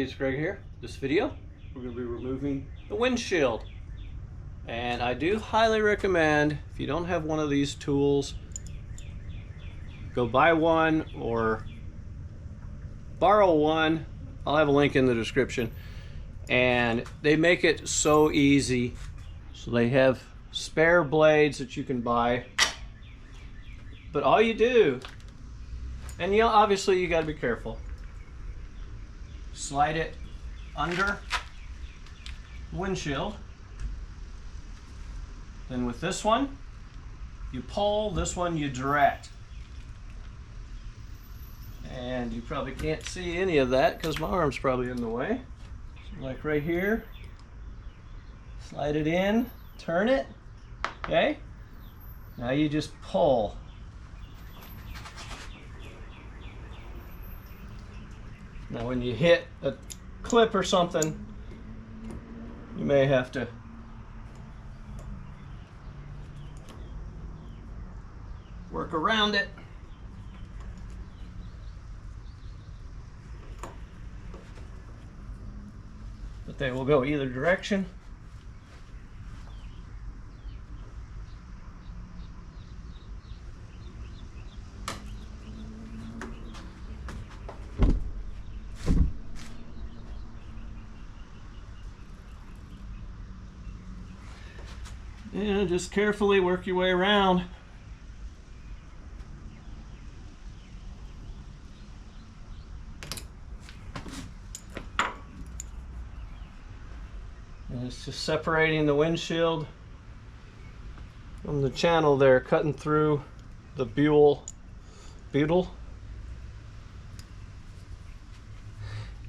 it's Greg here. This video, we're going to be removing the windshield. And I do highly recommend, if you don't have one of these tools, go buy one or borrow one. I'll have a link in the description. And they make it so easy. So they have spare blades that you can buy. But all you do, and obviously you got to be careful. Slide it under the windshield. Then with this one, you pull, this one you direct. And you probably can't see any of that because my arm's probably in the way. So like right here, slide it in, turn it, okay? Now you just pull. Now when you hit a clip or something, you may have to work around it. But they will go either direction. And just carefully work your way around. And it's just separating the windshield from the channel there, cutting through the butyl.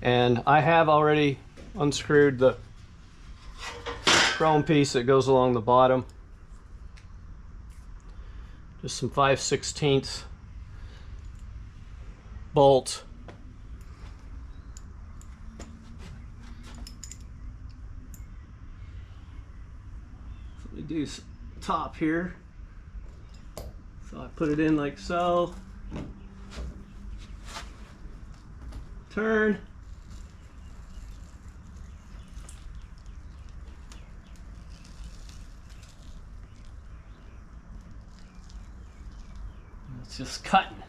And I have already unscrewed the chrome piece that goes along the bottom. Just some 5/16 bolt. Let me do top here. So I put it in like so. Turn. It's just cutting.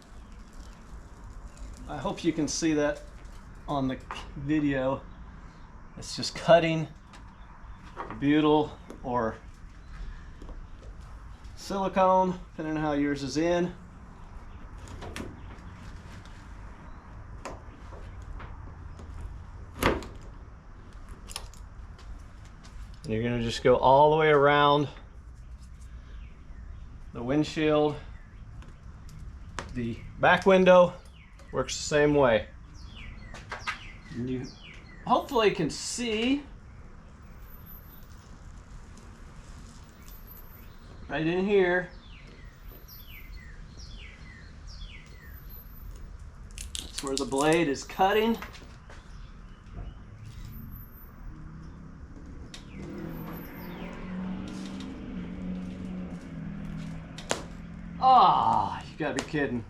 I hope you can see that on the video. It's just cutting butyl or silicone, depending on how yours is in. And you're going to just go all the way around the windshield. The back window works the same way. And you hopefully can see right in here. That's where the blade is cutting. Ah, you gotta be kidding.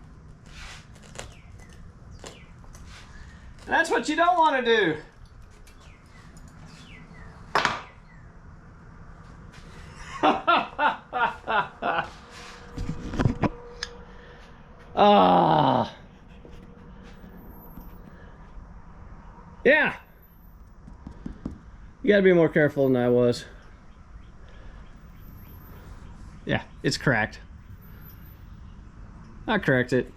And that's what you don't want to do. Ah. Yeah. You gotta be more careful than I was. Yeah, it's cracked. I cracked it.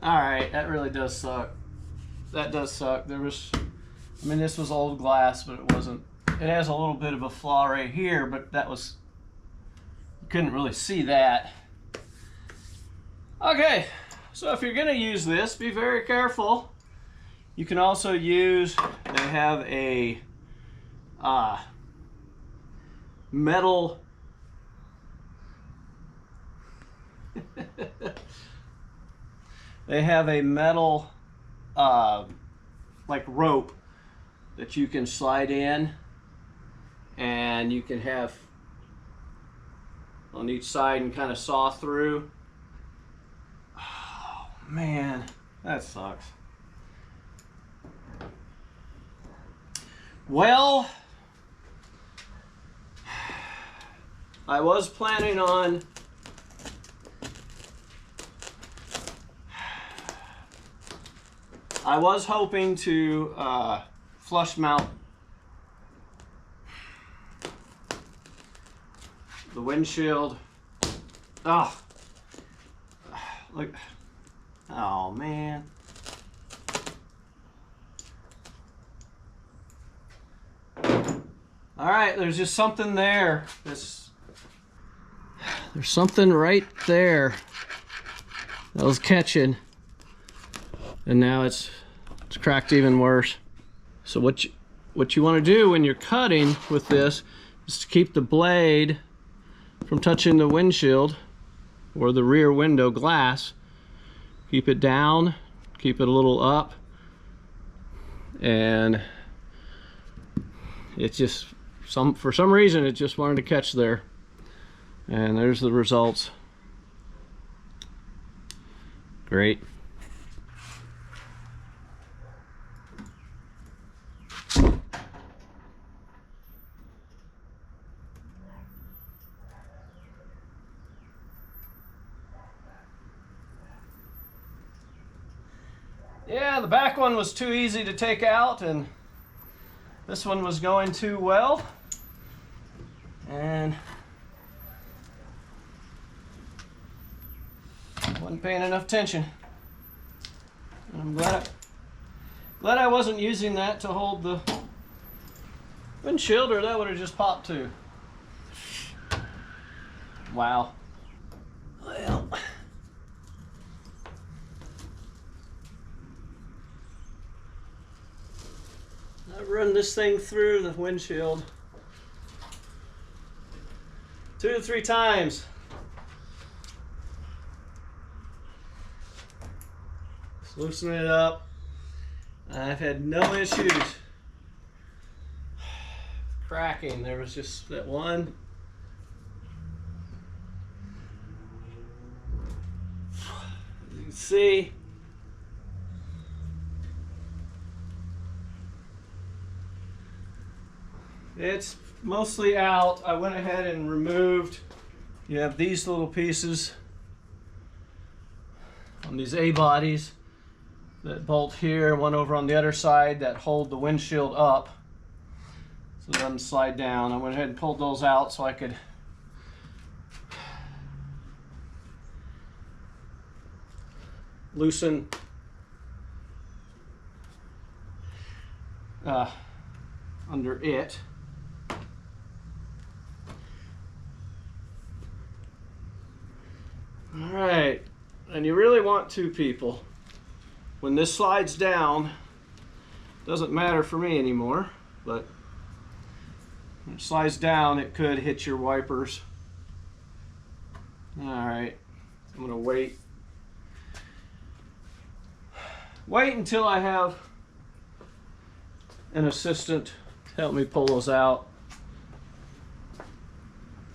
Alright, that really does suck. That does suck. There was, I mean, this was old glass, but it wasn't. It has a little bit of a flaw right here, but that was, you couldn't really see that. Okay, so if you're gonna use this, be very careful. You can also use, they have a metal they have a metal like rope that you can slide in, and you can have on each side and kind of saw through. Oh man, that sucks. Well, I was planning on hoping to flush mount the windshield. Oh, look. Oh, man. All right, there's just something there. There's something right there that was catching, and now it's cracked even worse. So what you want to do when you're cutting with this is to keep the blade from touching the windshield or the rear window glass. Keep it down, keep it a little up, and it's just for some reason it just wanted to catch there, and there's the results. Great. Yeah, the back one was too easy to take out, and this one was going too well, and wasn't paying enough attention. And I'm glad I wasn't using that to hold the windshield, or that would have just popped too. Wow. Well, I've run this thing through the windshield 2 to 3 times. Just loosening it up. I've had no issues cracking. There was just that one. As you can see, it's mostly out. I went ahead and removed, you have these little pieces on these A bodies that bolt here, one over on the other side that hold the windshield up so it doesn't slide down. I went ahead and pulled those out so I could loosen under it. All right, and you really want 2 people. When this slides down, doesn't matter for me anymore, but when it slides down, it could hit your wipers. All right, I'm gonna wait until I have an assistant to help me pull those out.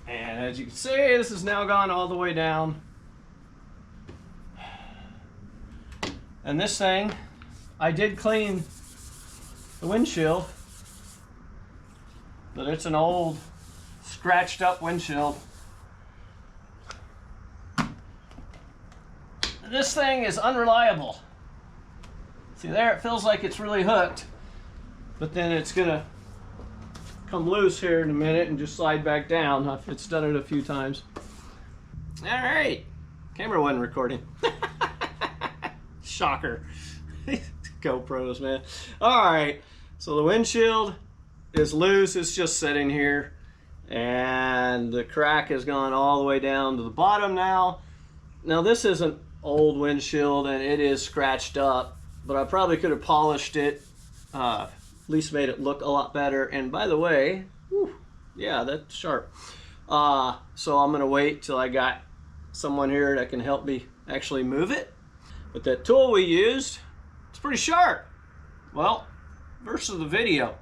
And as you can see, this has now gone all the way down. And this thing, I did clean the windshield, but it's an old, scratched up windshield. This thing is unreliable. See there, it feels like it's really hooked, but then it's gonna come loose here in a minute and just slide back down. It's done it a few times. All right, camera wasn't recording. Shocker. GoPros, man. All right, so the windshield is loose. It's just sitting here, and the crack has gone all the way down to the bottom now. Now this is an old windshield and it is scratched up, but I probably could have polished it, at least made it look a lot better. And by the way, whew, yeah, that's sharp. So I'm gonna wait till I got someone here that can help me actually move it. But that tool we used, it's pretty sharp. Well, verse of the video,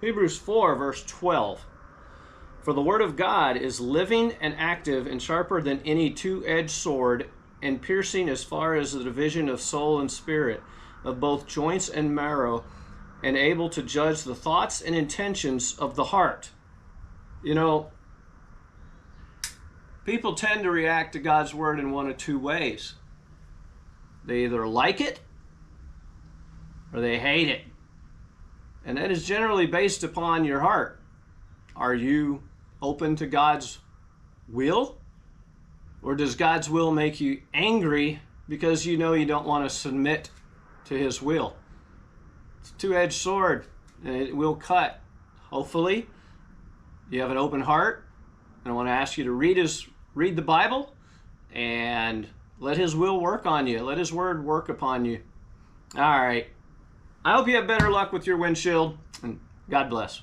Hebrews 4, verse 12. For the word of God is living and active and sharper than any two-edged sword, and piercing as far as the division of soul and spirit, of both joints and marrow, and able to judge the thoughts and intentions of the heart. You know, people tend to react to God's word in one of two ways. They either like it or they hate it. And that is generally based upon your heart. Are you open to God's will? Or does God's will make you angry because you know you don't want to submit to his will? It's a two-edged sword, and it will cut. Hopefully, you have an open heart. And I want to ask you to read the Bible and let his will work on you. Let his word work upon you. All right. I hope you have better luck with your windshield, and God bless.